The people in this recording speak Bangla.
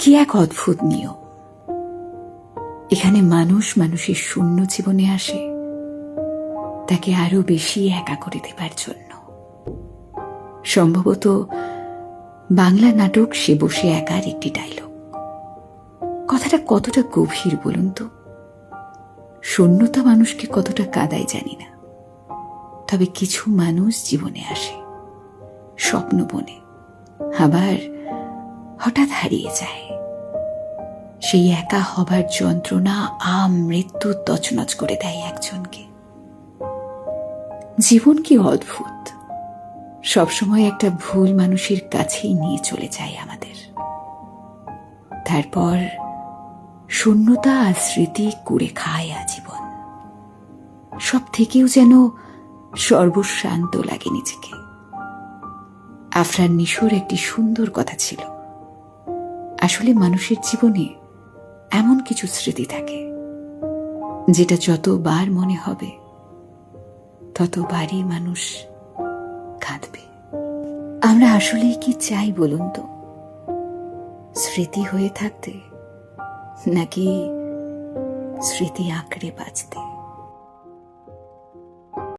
কি এক অদ্ভুত নিয়ম। এখানে মানুষ মানুষের শূন্য জীবনে আসে তাকে আরো বেশি একা করে দেবার জন্য। সম্ভবত বাংলা নাটক সে বসে একার একটি ডায়লগ। কথাটা কতটা গভীর বলুন তো। শূন্যতা মানুষকে কতটা কাঁদায় জানি না, তবে কিছু মানুষ জীবনে আসে স্বপ্ন বনে, আবার হঠাৎ হারিয়ে যায়। সেই একা হবার যন্ত্রণা মৃত্যু তছনছ করে দেয় একজনকে। জীবন কি অদ্ভুত, সবসময় একটা ভুল মানুষের কাছেই নিয়ে চলে যায় আমাদের। তারপর শূন্যতা আর স্মৃতি কুড়ে খায় আজীবন। সব থেকেও যেন সর্বশান্ত লাগে নিজেকে। আফরান নিশোর একটি সুন্দর কথা ছিল, আসলে মানুষের জীবনে এমন কিছু স্মৃতি থাকে যেটা যতবার মনে হবে ততবারই মানুষ কাঁদবে। আমরা আসলেই কি চাই বলুন তো, স্মৃতি হয়ে থাকতে নাকি স্মৃতি আঁকড়ে বাঁচতে?